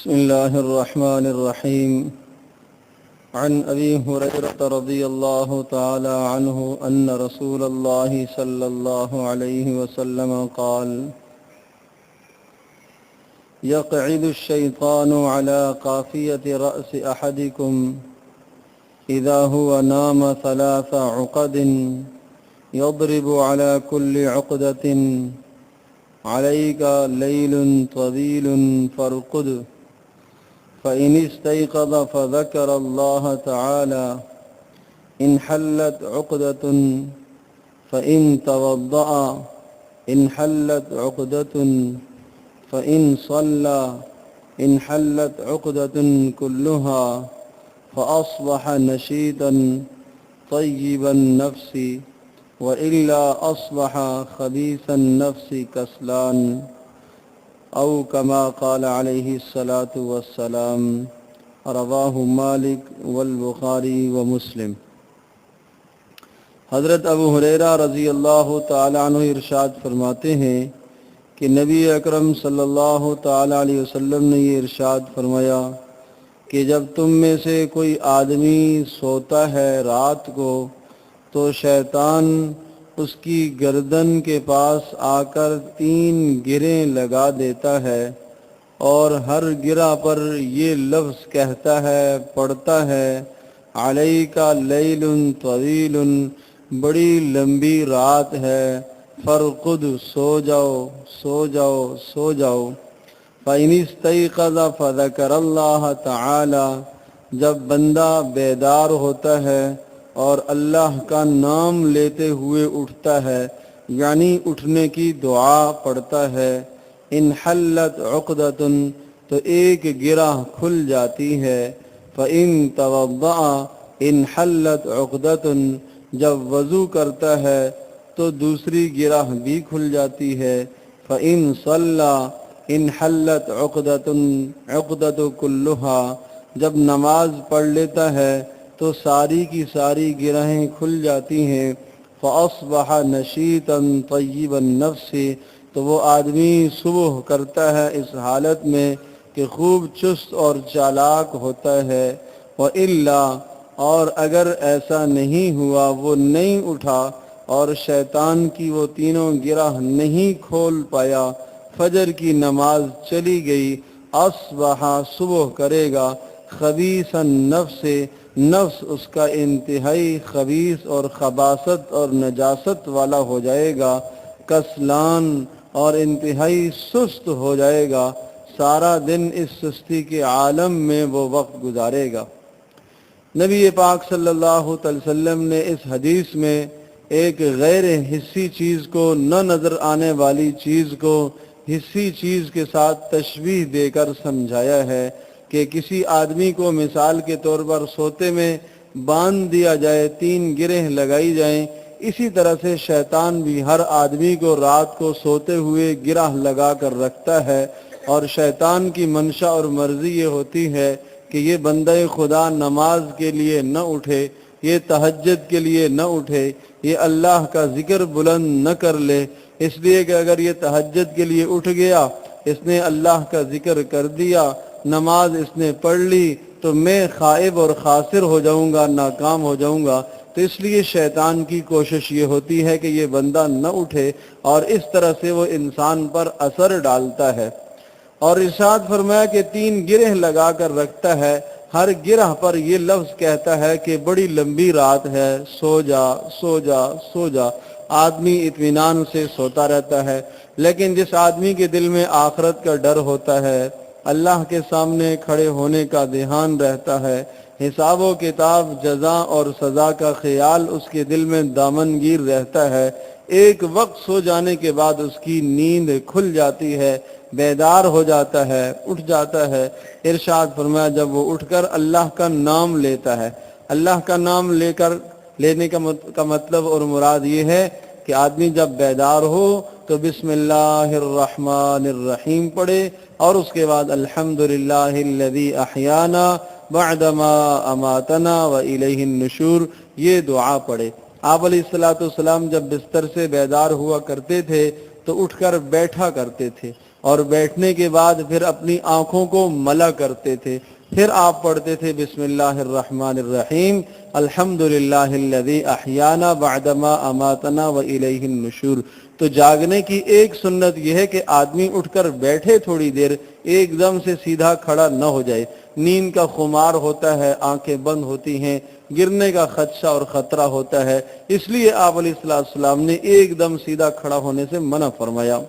بسم الله الرحمن الرحيم. عن أبي هريرة رضي الله تعالى عنه أن رسول الله صلى الله عليه وسلم قال: يقعد الشيطان على قافية رأس أحدكم إذا هو نام 3 عقد يضرب على كل عقدة: عليك ليل طويل فارقد. فإن استيقظ فذكر الله تعالى انحلت عقدة، فإن توضأ انحلت عقدة، فإن صلى انحلت عقدة كلها، فأصبح نشيطا طيب النفس، وإلا أصبح خبيث النفس كسلان، أو كما قال عليه الصلاة والسلام. رواہ مالک والبخاری ومسلم۔ حضرت ابو ہریرہ رضی اللہ تعالی عنہ ارشاد فرماتے ہیں کہ نبی اکرم صلی اللہ تعالی علیہ وسلم نے یہ ارشاد فرمایا کہ جب تم میں سے کوئی آدمی سوتا ہے رات کو تو شیطان اس کی گردن کے پاس آ کر 3 گریں لگا دیتا ہے، اور ہر گرہ پر یہ لفظ کہتا ہے، پڑھتا ہے: علیک لیل طویل، بڑی لمبی رات ہے، فرقد، سو جاؤ سو جاؤ سو جاؤ۔ فإن استيقظ فذكر اللہ تعالی، جب بندہ بیدار ہوتا ہے اور اللہ کا نام لیتے ہوئے اٹھتا ہے، یعنی اٹھنے کی دعا پڑھتا ہے، انحلت عقدۃ، تو ایک گرہ کھل جاتی ہے، فإن توضأ انحلت عقدۃ، جب وضو کرتا ہے تو دوسری گرہ بھی کھل جاتی ہے، فإن صلى انحلت عقدۃ عقدۃ کلھا، جب نماز پڑھ لیتا ہے تو ساری کی ساری گرہیں کھل جاتی ہیں، فأصبح نشیطا طیب النفس، تو وہ آدمی صبح کرتا ہے اس حالت میں کہ خوب چست اور چالاک ہوتا ہے، وإلا، اور اگر ایسا نہیں ہوا، وہ نہیں اٹھا اور شیطان کی وہ تینوں گرہ نہیں کھول پایا، فجر کی نماز چلی گئی، اصبح، صبح کرے گا، خبیث النفس، نفس اس کا انتہائی خبیث اور خباثت اور نجاست والا ہو جائے گا، کسلان، اور انتہائی سست ہو جائے گا، سارا دن اس سستی کے عالم میں وہ وقت گزارے گا۔ نبی پاک صلی اللہ علیہ وسلم نے اس حدیث میں ایک غیر حسی چیز کو، نہ نظر آنے والی چیز کو حسی چیز کے ساتھ تشبیہ دے کر سمجھایا ہے کہ کسی آدمی کو مثال کے طور پر سوتے میں باندھ دیا جائے، 3 گرہیں لگائی جائیں، اسی طرح سے شیطان بھی ہر آدمی کو رات کو سوتے ہوئے گرہ لگا کر رکھتا ہے، اور شیطان کی منشا اور مرضی یہ ہوتی ہے کہ یہ بندہ خدا نماز کے لیے نہ اٹھے، یہ تہجد کے لیے نہ اٹھے، یہ اللہ کا ذکر بلند نہ کر لے، اس لیے کہ اگر یہ تہجد کے لیے اٹھ گیا، اس نے اللہ کا ذکر کر دیا، نماز اس نے پڑھ لی، تو میں خائب اور خاسر ہو جاؤں گا، ناکام ہو جاؤں گا۔ تو اس لیے شیطان کی کوشش یہ ہوتی ہے کہ یہ بندہ نہ اٹھے، اور اس طرح سے وہ انسان پر اثر ڈالتا ہے۔ اور ارشاد فرمایا کہ 3 گرہ لگا کر رکھتا ہے، ہر گرہ پر یہ لفظ کہتا ہے کہ بڑی لمبی رات ہے، سو جا سو جا سو جا۔ آدمی اطمینان سے سوتا رہتا ہے، لیکن جس آدمی کے دل میں آخرت کا ڈر ہوتا ہے، اللہ کے سامنے کھڑے ہونے کا دھیان رہتا ہے، حساب و کتاب، جزا اور سزا کا خیال اس کے دل میں دامنگیر رہتا ہے، ایک وقت سو جانے کے بعد اس کی نیند کھل جاتی ہے، بیدار ہو جاتا ہے، اٹھ جاتا ہے۔ ارشاد فرمایا جب وہ اٹھ کر اللہ کا نام لیتا ہے، اللہ کا نام لینے کا مطلب اور مراد یہ ہے کہ آدمی جب بیدار ہو تو بسم اللہ الرحمن الرحیم پڑھے، اور اس کے بعد الحمدللہ الذی احیانا بعدما اماتنا والیہ النشور، یہ دعا پڑھے۔ آپ علیہ الصلوۃ والسلام جب بستر سے بیدار ہوا کرتے تھے تو اٹھ کر بیٹھا کرتے تھے، اور بیٹھنے کے بعد پھر اپنی آنکھوں کو ملا کرتے تھے، پھر آپ پڑھتے تھے بسم اللہ الرحمن الرحیم الحمدللہ الذی احیانا بعدما اماتنا والیہ النشور۔ تو جاگنے کی ایک سنت یہ ہے کہ آدمی اٹھ کر بیٹھے تھوڑی دیر، ایک دم سے سیدھا کھڑا نہ ہو جائے۔ نیند کا خمار ہوتا ہے، آنکھیں بند ہوتی ہیں، گرنے کا خدشہ اور خطرہ ہوتا ہے، اس لیے آپ علیہ السلام نے ایک دم سیدھا کھڑا ہونے سے منع فرمایا۔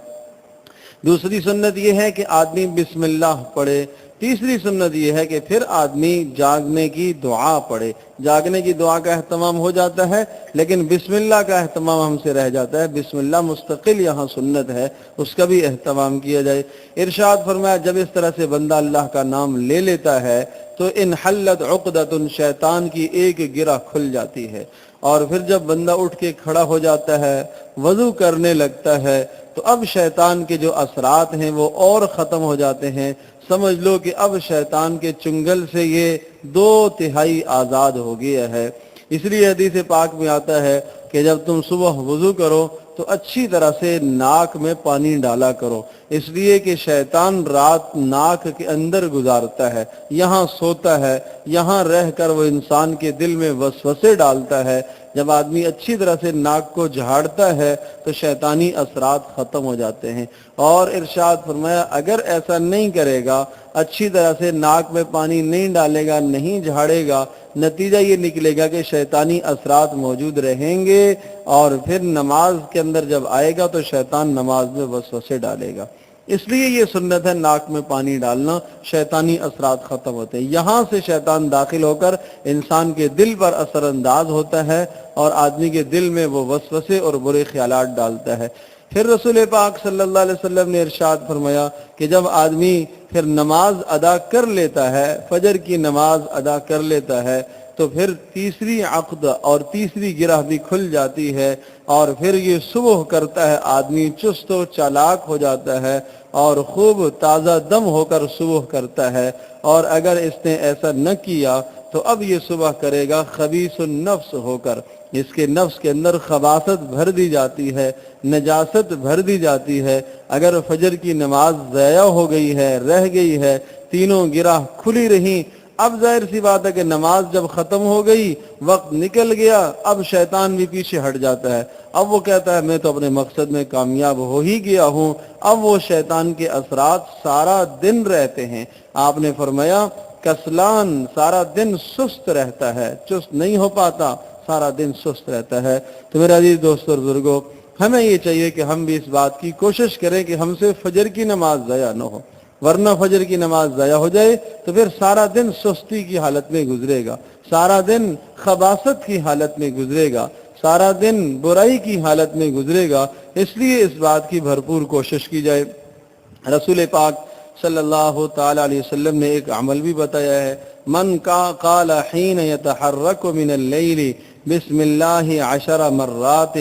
دوسری سنت یہ ہے کہ آدمی بسم اللہ پڑھے۔ تیسری سنت یہ ہے کہ پھر آدمی جاگنے کی دعا پڑھے۔ جاگنے کی دعا کا اہتمام ہو جاتا ہے، لیکن بسم اللہ کا اہتمام ہم سے رہ جاتا ہے۔ بسم اللہ مستقل یہاں سنت ہے، اس کا بھی اہتمام کیا جائے۔ ارشاد فرمایا جب اس طرح سے بندہ اللہ کا نام لے لیتا ہے تو انحلت عقدۃ، شیطان کی ایک گرہ کھل جاتی ہے۔ اور پھر جب بندہ اٹھ کے کھڑا ہو جاتا ہے، وضو کرنے لگتا ہے، تو اب شیطان کے جو اثرات ہیں وہ اور ختم ہو جاتے ہیں۔ سمجھ لو کہ اب شیطان کے چنگل سے یہ 2/3 آزاد ہو گیا ہے۔ اس لیے حدیث پاک میں آتا ہے کہ جب تم صبح وضو کرو تو اچھی طرح سے ناک میں پانی ڈالا کرو، اس لیے کہ شیطان رات ناک کے اندر گزارتا ہے، یہاں سوتا ہے، یہاں رہ کر وہ انسان کے دل میں وسوسے ڈالتا ہے۔ جب آدمی اچھی طرح سے ناک کو جھاڑتا ہے تو شیطانی اثرات ختم ہو جاتے ہیں۔ اور ارشاد فرمایا اگر ایسا نہیں کرے گا، اچھی طرح سے ناک میں پانی نہیں ڈالے گا، نہیں جھاڑے گا، نتیجہ یہ نکلے گا کہ شیطانی اثرات موجود رہیں گے، اور پھر نماز کے اندر جب آئے گا تو شیطان نماز میں وسوسے ڈالے گا۔ اس لیے یہ سنت ہے ناک میں پانی ڈالنا، شیطانی اثرات ختم ہوتے ہیں۔ یہاں سے شیطان داخل ہو کر انسان کے دل پر اثر انداز ہوتا ہے اور آدمی کے دل میں وہ وسوسے اور برے خیالات ڈالتا ہے۔ پھر رسول پاک صلی اللہ علیہ وسلم نے ارشاد فرمایا کہ جب آدمی پھر نماز ادا کر لیتا ہے، فجر کی نماز ادا کر لیتا ہے، تو پھر تیسری عقد اور تیسری گرہ بھی کھل جاتی ہے، اور پھر یہ صبح کرتا ہے، آدمی چست و چالاک ہو جاتا ہے اور خوب تازہ دم ہو کر صبح کرتا ہے۔ اور اگر اس نے ایسا نہ کیا تو اب یہ صبح کرے گا خبیث النفس ہو کر، اس کے نفس کے اندر خباثت بھر دی جاتی ہے، نجاست بھر دی جاتی ہے۔ اگر فجر کی نماز ضائع ہو گئی ہے، رہ گئی ہے، تینوں گرہ کھلی رہیں، اب ظاہر سی بات ہے کہ نماز جب ختم ہو گئی، وقت نکل گیا، اب شیطان بھی پیچھے ہٹ جاتا ہے۔ اب وہ کہتا ہے میں تو اپنے مقصد میں کامیاب ہو ہی گیا ہوں۔ اب وہ شیطان کے اثرات سارا دن رہتے ہیں۔ آپ نے فرمایا کسلان سارا دن سست رہتا ہے، چست نہیں ہو پاتا، سارا دن سست رہتا ہے۔ تو میرے عزیز دوستو اور بزرگوں، ہمیں یہ چاہیے کہ ہم بھی اس بات کی کوشش کریں کہ ہم سے فجر کی نماز ضائع نہ ہو، ورنہ فجر کی نماز ضائع ہو جائے تو پھر سارا دن سستی کی حالت میں گزرے گا، سارا دن خباثت کی حالت میں گزرے گا، سارا دن برائی کی حالت میں گزرے گا۔ اس لیے اس بات کی بھرپور کوشش کی جائے۔ رسول پاک صلی اللہ تعالی علیہ وسلم نے ایک عمل بھی بتایا ہے، من قال حین یتحرک من اللیل بسم اللہ 10 مرات،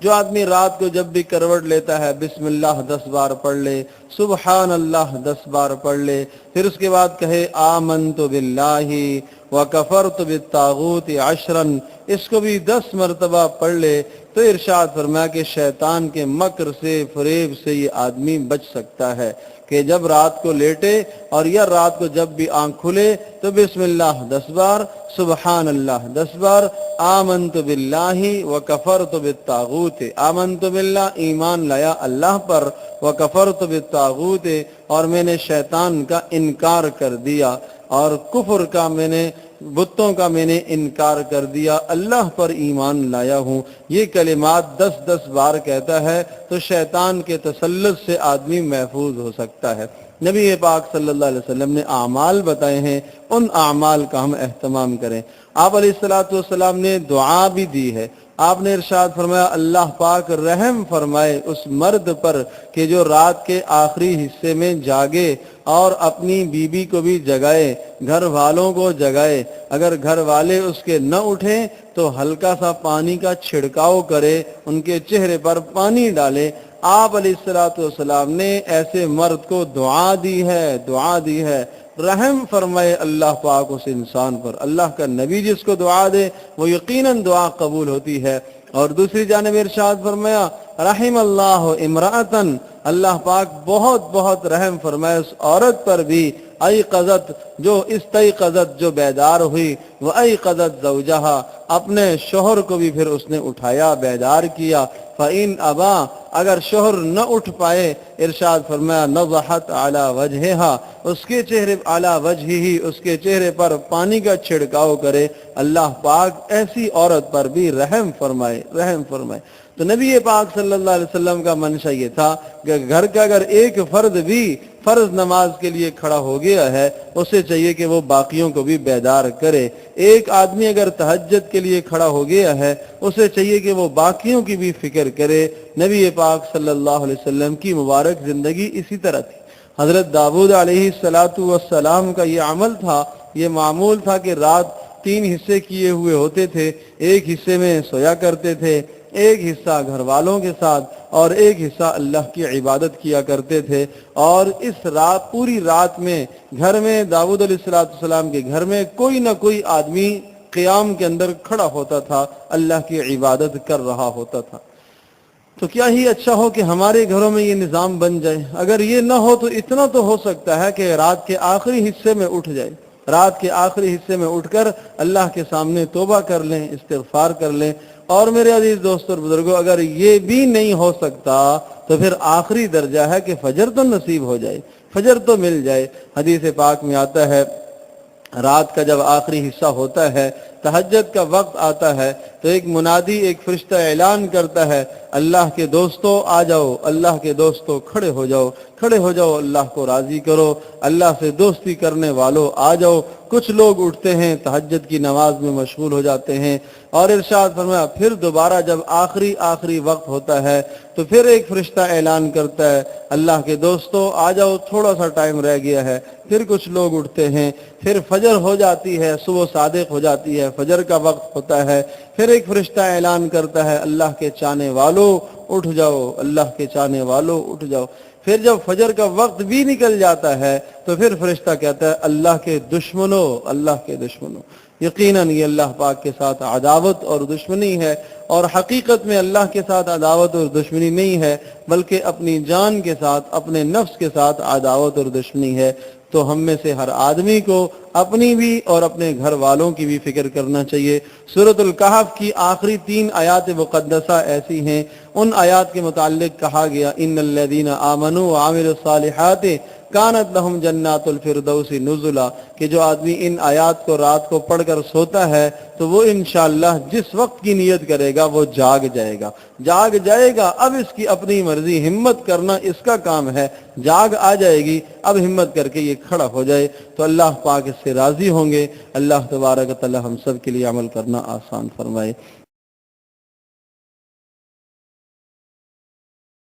جو آدمی رات کو جب بھی کروٹ لیتا ہے بسم اللہ 10 بار پڑھ لے، سبحان اللہ 10 بار پڑھ لے، پھر اس کے بعد کہے آمنت باللہ وکفرت بالطاغوت 10، اس کو بھی 10 مرتبہ پڑھ لے، تو ارشاد فرمایا کہ شیطان کے مکر سے، فریب سے یہ آدمی بچ سکتا ہے کہ جب رات کو لیٹے اور یا رات کو جب بھی آنکھ کھلے تو بسم اللہ 10 بار، سبحان اللہ 10 بار، آمنت باللہ وکفرت بالطاغوت، آمنت باللہ ایمان لایا اللہ پر، وکفرت بالطاغوت اور میں نے شیطان کا انکار کر دیا، اور کفر کا میں نے، بتوں کا میں نے انکار کر دیا، اللہ پر ایمان لایا ہوں۔ یہ کلمات 10 بار کہتا ہے تو شیطان کے تسلط سے آدمی محفوظ ہو سکتا ہے۔ نبی پاک صلی اللہ علیہ وسلم نے اعمال بتائے ہیں، ان اعمال کا ہم اہتمام کریں۔ آپ علیہ السلام نے دعا بھی دی ہے۔ آپ نے ارشاد فرمایا اللہ پاک رحم فرمائے اس مرد پر کہ جو رات کے آخری حصے میں جاگے اور اپنی بیوی کو بھی جگائے، گھر والوں کو جگائے، اگر گھر والے اس کے نہ اٹھیں تو ہلکا سا پانی کا چھڑکاؤ کرے، ان کے چہرے پر پانی ڈالے۔ آپ علیہ السلام نے ایسے مرد کو دعا دی ہے، رحم فرمائے اللہ پاک اس انسان پر۔ اللہ کا نبی جس کو دعا دے وہ یقیناً دعا قبول ہوتی ہے۔ اور دوسری جانب ارشاد فرمایا رحم اللہ امرأتن، اللہ پاک بہت بہت رحم فرمائے اس عورت پر بھی، ایقظت جو استیقظت جو بیدار ہوئی، وہ ایقظت زوجہا اپنے شوہر کو بھی پھر اس نے اٹھایا بیدار کیا، فَإِنْ أَبَا اگر شوہر نہ اٹھ پائے ارشاد فرمایا نضحت علی وجہہا اس کے چہرے علی وجہہ اس کے چہرے پر پانی کا چھڑکاؤ کرے، اللہ پاک ایسی عورت پر بھی رحم فرمائے رحم فرمائے۔ تو نبی پاک صلی اللہ علیہ وسلم کا منشا یہ تھا کہ گھر کا اگر ایک فرد بھی فرض نماز کے لیے کھڑا ہو گیا ہے اسے چاہیے کہ وہ باقیوں کو بھی بیدار کرے، ایک آدمی اگر تہجد کے لیے کھڑا ہو گیا ہے اسے چاہیے کہ وہ باقیوں کی بھی فکر کرے۔ نبی پاک صلی اللہ علیہ وسلم کی مبارک زندگی اسی طرح تھی۔ حضرت داؤد علیہ السلام کا یہ عمل تھا، یہ معمول تھا کہ رات 3 حصے کیے ہوئے ہوتے تھے، ایک حصے میں سویا کرتے تھے، ایک حصہ گھر والوں کے ساتھ اور ایک حصہ اللہ کی عبادت کیا کرتے تھے، اور اس رات پوری رات میں گھر میں داؤد علیہ السلام کے گھر میں کوئی نہ کوئی آدمی قیام کے اندر کھڑا ہوتا تھا، اللہ کی عبادت کر رہا ہوتا تھا۔ تو کیا ہی اچھا ہو کہ ہمارے گھروں میں یہ نظام بن جائے۔ اگر یہ نہ ہو تو اتنا تو ہو سکتا ہے کہ رات کے آخری حصے میں اٹھ جائے، رات کے آخری حصے میں اٹھ کر اللہ کے سامنے توبہ کر لیں، استغفار کر لیں۔ اور میرے عزیز دوستوں اور بزرگوں، اگر یہ بھی نہیں ہو سکتا تو پھر آخری درجہ ہے کہ فجر تو نصیب ہو جائے، فجر تو مل جائے۔ حدیث پاک میں آتا ہے رات کا جب آخری حصہ ہوتا ہے، تہجد کا وقت آتا ہے، تو ایک منادی ایک فرشتہ اعلان کرتا ہے اللہ کے دوستو آ جاؤ، اللہ کے دوستو کھڑے ہو جاؤ، کھڑے ہو جاؤ، اللہ کو راضی کرو، اللہ سے دوستی کرنے والوں آ جاؤ۔ کچھ لوگ اٹھتے ہیں تہجد کی نماز میں مشغول ہو جاتے ہیں، اور ارشاد فرمایا پھر دوبارہ جب آخری وقت ہوتا ہے تو پھر ایک فرشتہ اعلان کرتا ہے اللہ کے دوستو آ جاؤ، تھوڑا سا ٹائم رہ گیا ہے۔ پھر کچھ لوگ اٹھتے ہیں، پھر فجر ہو جاتی ہے، صبح صادق ہو جاتی ہے، فجر کا وقت ہوتا ہے، پھر ایک فرشتہ اعلان کرتا ہے اللہ کے چاہنے والوں اٹھ جاؤ، اللہ کے چاہنے والوں اٹھ جاؤ۔ پھر جب فجر کا وقت بھی نکل جاتا ہے تو پھر فرشتہ کہتا ہے اللہ کے دشمنوں، اللہ کے دشمنوں۔ یقیناً یہ اللہ پاک کے ساتھ عداوت اور دشمنی ہے، اور حقیقت میں اللہ کے ساتھ عداوت اور دشمنی نہیں ہے بلکہ اپنی جان کے ساتھ، اپنے نفس کے ساتھ عداوت اور دشمنی ہے۔ تو ہم میں سے ہر آدمی کو اپنی بھی اور اپنے گھر والوں کی بھی فکر کرنا چاہیے۔ سورۃ الکہف کی آخری 3 آیات مقدسہ ایسی ہیں، ان آیات کے متعلق کہا گیا ان الذین آمنوا وعملوا الصالحات کانت لہم جنات الفردوس نزلا، کہ جو آدمی ان آیات کو رات کو پڑھ کر سوتا ہے تو وہ انشاءاللہ جس وقت کی نیت کرے گا وہ جاگ جائے گا۔ اب اس کی اپنی مرضی، ہمت کرنا اس کا کام ہے، جاگ آ جائے گی، اب ہمت کر کے یہ کھڑا ہو جائے تو اللہ پاک اس سے راضی ہوں گے۔ اللہ تبارک و تعالی ہم سب کے لیے عمل کرنا آسان فرمائے۔